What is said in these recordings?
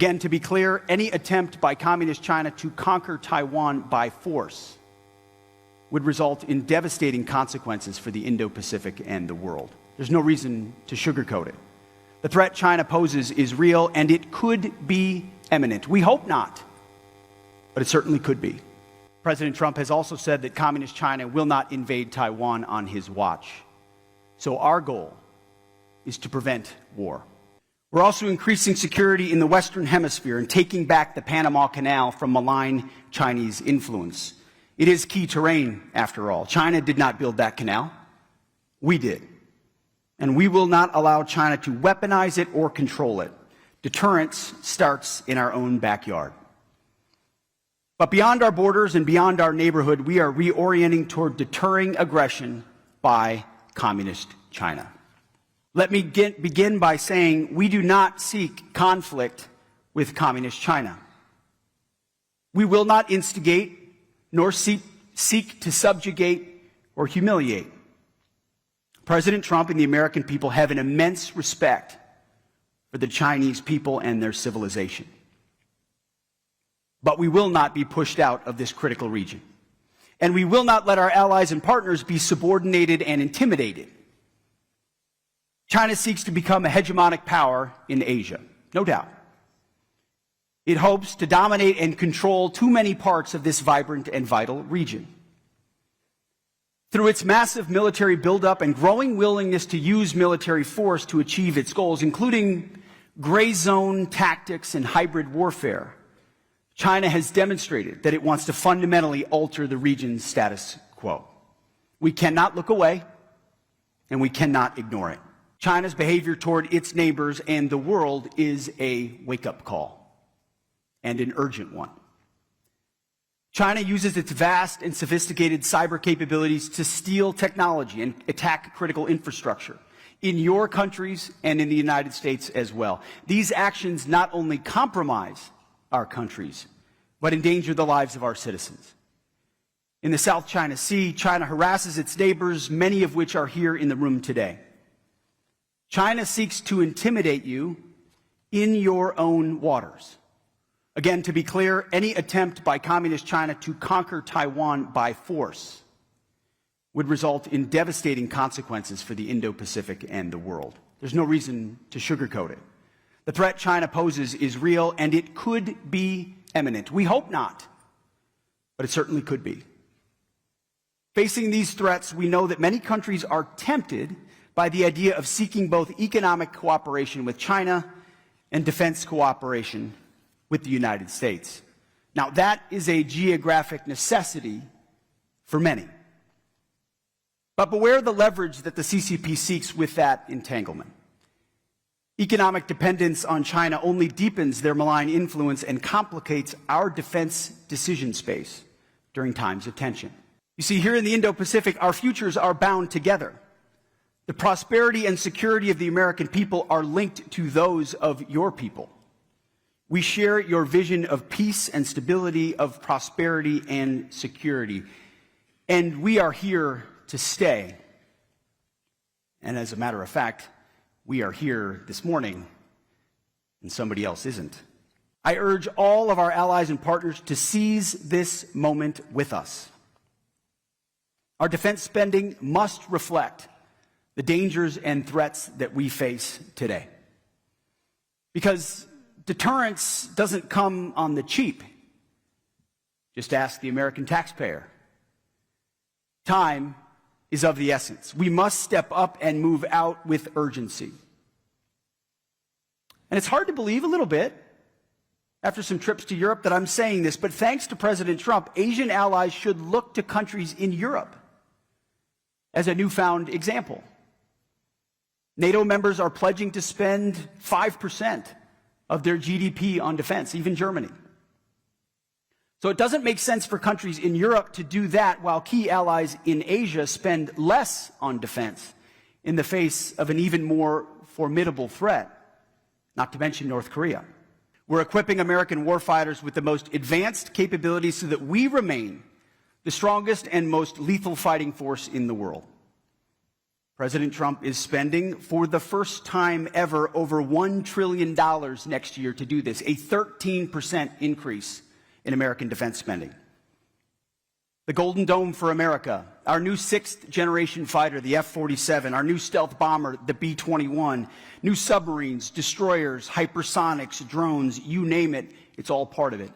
Again, to be clear, any attempt by Communist China to conquer Taiwan by force would result in devastating consequences for the Indo-Pacific and the world. There's no reason to sugarcoat it. The threat China poses is real, and it could be imminent. We hope not, but it certainly could be. President Trump has also said that Communist China will not invade Taiwan on his watch. So our goal is to prevent war. We're also increasing security in the Western Hemisphere and taking back the Panama Canal from malign Chinese influence. It is key terrain, after all. China did not build that canal. We did. And we will not allow China to weaponize it or control it. Deterrence starts in our own backyard. But beyond our borders and beyond our neighborhood, we are reorienting toward deterring aggression by Communist China. Let me begin by saying we do not seek conflict with Communist China. We will not instigate nor seek to subjugate or humiliate. President Trump and the American people have an immense respect for the Chinese people and their civilization. But we will not be pushed out of this critical region. And we will not let our allies and partners be subordinated and intimidated. China seeks to become a hegemonic power in Asia, no doubt. It hopes to dominate and control too many parts of this vibrant and vital region. Through its massive military buildup and growing willingness to use military force to achieve its goals, including gray zone tactics and hybrid warfare, China has demonstrated that it wants to fundamentally alter the region's status quo. We cannot look away, and we cannot ignore it. China's behavior toward its neighbors and the world is a wake-up call, and an urgent one. China uses its vast and sophisticated cyber capabilities to steal technology and attack critical infrastructure in your countries and in the United States as well. These actions not only compromise our countries, but endanger the lives of our citizens. In the South China Sea, China harasses its neighbors, many of which are here in the room today. China seeks to intimidate you in your own waters. Again, to be clear, any attempt by Communist China to conquer Taiwan by force would result in devastating consequences for the Indo-Pacific and the world. There's no reason to sugarcoat it. The threat China poses is real, and it could be imminent. We hope not, but it certainly could be. Facing these threats, we know that many countries are tempted by the idea of seeking both economic cooperation with China and defense cooperation with the United States. Now, that is a geographic necessity for many. But beware the leverage that the CCP seeks with that entanglement. Economic dependence on China only deepens their malign influence and complicates our defense decision space during times of tension. You see, here in the Indo-Pacific, our futures are bound together. The prosperity and security of the American people are linked to those of your people. We share your vision of peace and stability, of prosperity and security. And we are here to stay. And as a matter of fact, we are here this morning, and somebody else isn't. I urge all of our allies and partners to seize this moment with us. Our defense spending must reflect the dangers and threats that we face today. Because deterrence doesn't come on the cheap. Just ask the American taxpayer. Time is of the essence. We must step up and move out with urgency. And it's hard to believe a little bit, after some trips to Europe, that I'm saying this, but thanks to President Trump, Asian allies should look to countries in Europe as a newfound example. NATO members are pledging to spend 5% of their GDP on defense, even Germany. So it doesn't make sense for countries in Europe to do that while key allies in Asia spend less on defense in the face of an even more formidable threat, not to mention North Korea. We're equipping American warfighters with the most advanced capabilities so that we remain the strongest and most lethal fighting force in the world. President Trump is spending, for the first time ever, over $1 trillion next year to do this, a 13% increase in American defense spending. The Golden Dome for America, our new sixth-generation fighter, the F-47, our new stealth bomber, the B-21, new submarines, destroyers, hypersonics, drones, you name it, it's all part of it.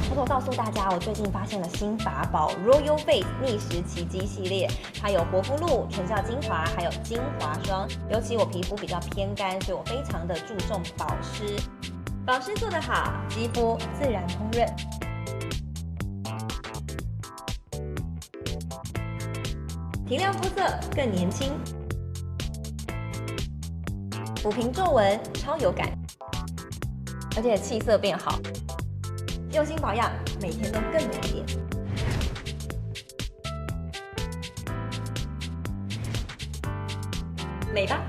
偷偷告诉大家，我最近发现了新法宝 Royal Face 逆时奇迹系列，它有活肤露、全效精华，还有精华霜。尤其我皮肤比较偏干，所以我非常的注重保湿。保湿做得好，肌肤自然烹润。提亮肤色更年轻，抚平皱纹超有感，而且气色变好。用心保养，每天都更美丽。美吧。